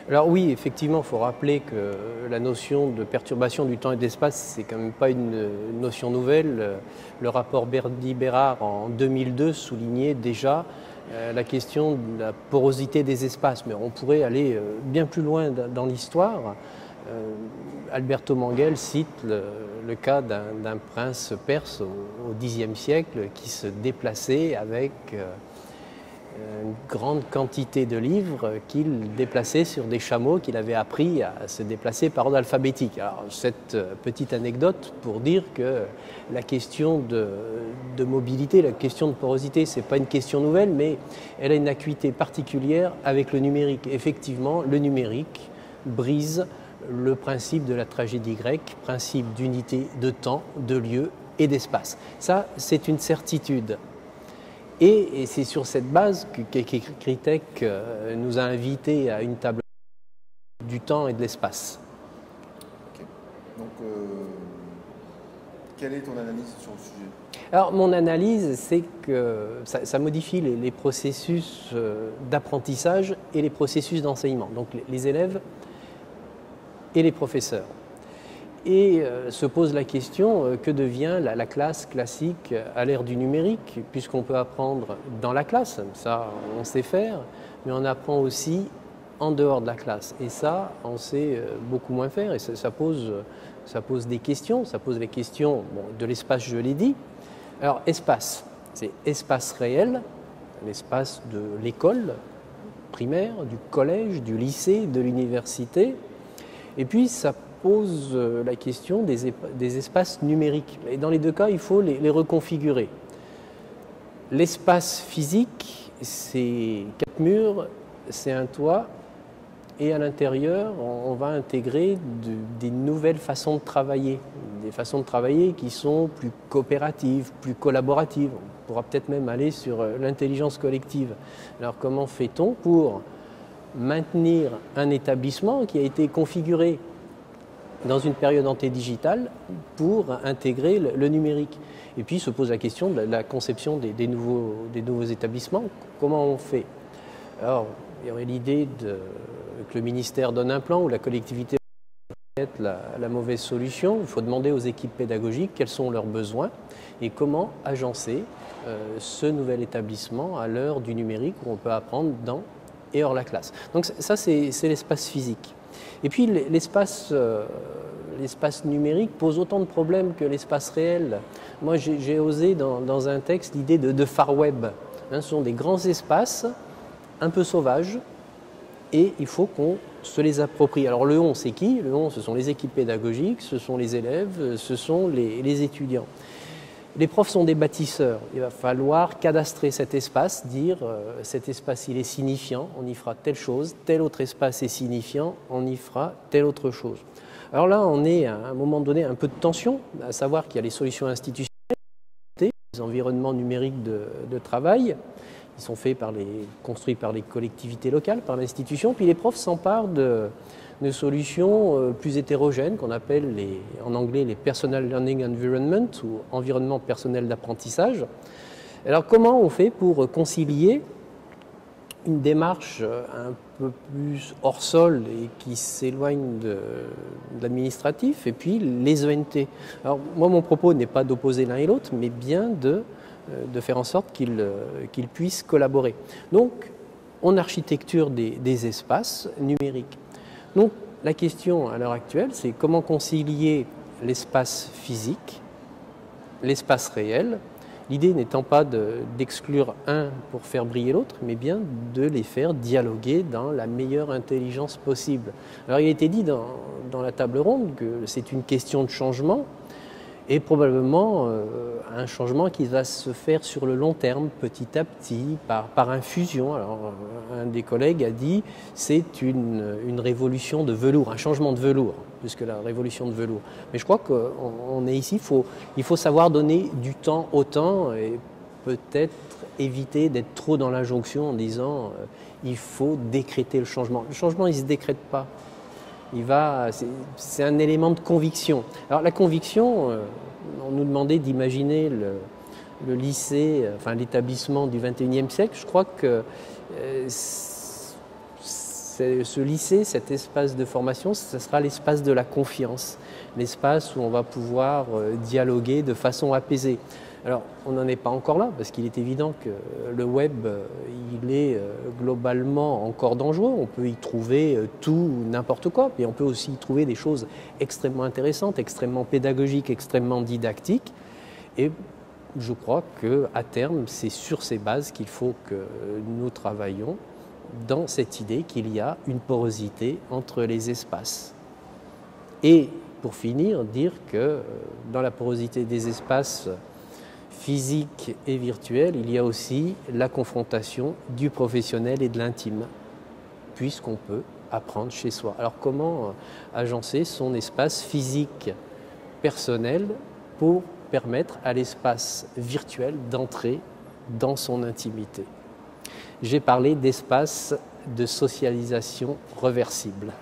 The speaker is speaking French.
Alors oui, effectivement, il faut rappeler que la notion de perturbation du temps et de l'espace, c'est quand même pas une notion nouvelle. Le rapport Berdy-Bérard en 2002 soulignait déjà la question de la porosité des espaces, mais on pourrait aller bien plus loin dans l'histoire. Alberto Manguel cite le cas d'un prince perse au Xe siècle qui se déplaçait avec une grande quantité de livres qu'il déplaçait sur des chameaux qu'il avait appris à se déplacer par ordre alphabétique. Alors, cette petite anecdote pour dire que la question de mobilité, la question de porosité, ce n'est pas une question nouvelle, mais elle a une acuité particulière avec le numérique. Effectivement, le numérique brise le principe de la tragédie grecque, principe d'unité de temps, de lieu et d'espace. Ça, c'est une certitude. Et c'est sur cette base qu'Écritek nous a invités à une table du temps et de l'espace. Okay. Donc, quelle est ton analyse sur le sujet? Alors, mon analyse, c'est que ça modifie les processus d'apprentissage et les processus d'enseignement, donc les élèves et les professeurs. Et se pose la question, que devient la classe classique à l'ère du numérique, puisqu'on peut apprendre dans la classe, ça on sait faire, mais on apprend aussi en dehors de la classe. Et ça, on sait beaucoup moins faire, et ça pose des questions. Ça pose les questions de l'espace, je l'ai dit. Alors, espace, c'est espace réel, l'espace de l'école primaire, du collège, du lycée, de l'université. Et puis, ça pose la question des espaces numériques. Et dans les deux cas, il faut les reconfigurer. L'espace physique, c'est 4 murs, c'est un toit, et à l'intérieur, on va intégrer des nouvelles façons de travailler, des façons de travailler qui sont plus coopératives, plus collaboratives. On pourra peut-être même aller sur l'intelligence collective. Alors comment fait-on pour maintenir un établissement qui a été configuré dans une période antédigitale pour intégrer le numérique? Et puis se pose la question de la conception des nouveaux établissements. Comment on fait? Alors, il y aurait l'idée que le ministère donne un plan ou la collectivité est la mauvaise solution. Il faut demander aux équipes pédagogiques quels sont leurs besoins et comment agencer ce nouvel établissement à l'heure du numérique où on peut apprendre dans et hors la classe. Donc ça, c'est l'espace physique. Et puis l'espace numérique pose autant de problèmes que l'espace réel. Moi, j'ai osé dans un texte l'idée de Far Web. Ce sont des grands espaces un peu sauvages et il faut qu'on se les approprie. Alors le on, c'est qui? Le on, ce sont les équipes pédagogiques, ce sont les élèves, ce sont les étudiants. Les profs sont des bâtisseurs. Il va falloir cadastrer cet espace, dire cet espace il est signifiant, on y fera telle chose, tel autre espace est signifiant, on y fera telle autre chose. Alors là, on est à un moment donné un peu de tension, à savoir qu'il y a les solutions institutionnelles, les environnements numériques de travail, qui sont construits par les collectivités locales, par l'institution, puis les profs s'emparent de solutions plus hétérogènes qu'on appelle en anglais les Personal Learning Environment ou environnement personnel d'apprentissage. Alors comment on fait pour concilier une démarche un peu plus hors sol et qui s'éloigne de l'administratif et puis les ENT? Alors moi mon propos n'est pas d'opposer l'un et l'autre mais bien de faire en sorte qu'ils puissent collaborer. Donc on architecture des espaces numériques. Donc la question à l'heure actuelle, c'est comment concilier l'espace physique, l'espace réel, l'idée n'étant pas d'exclure un pour faire briller l'autre, mais bien de les faire dialoguer dans la meilleure intelligence possible. Alors il a été dit dans la table ronde que c'est une question de changement, et probablement un changement qui va se faire sur le long terme, petit à petit, par infusion. Alors, un des collègues a dit c'est une révolution de velours, un changement de velours, plus que la révolution de velours. Mais je crois qu'on est ici, il faut savoir donner du temps au temps et peut-être éviter d'être trop dans l'injonction en disant il faut décréter le changement. Le changement, il ne se décrète pas. C'est un élément de conviction. Alors la conviction, on nous demandait d'imaginer le lycée, enfin l'établissement du XXIe siècle. Je crois que ce lycée, cet espace de formation, ce sera l'espace de la confiance, l'espace où on va pouvoir dialoguer de façon apaisée. Alors, on n'en est pas encore là, parce qu'il est évident que le web, il est globalement encore dangereux. On peut y trouver tout, n'importe quoi, mais on peut aussi y trouver des choses extrêmement intéressantes, extrêmement pédagogiques, extrêmement didactiques. Et je crois qu'à terme, c'est sur ces bases qu'il faut que nous travaillions, dans cette idée qu'il y a une porosité entre les espaces. Et pour finir, dire que dans la porosité des espaces physiques et virtuels, il y a aussi la confrontation du professionnel et de l'intime, puisqu'on peut apprendre chez soi. Alors comment agencer son espace physique personnel pour permettre à l'espace virtuel d'entrer dans son intimité? J'ai parlé d'espace de socialisation reversible.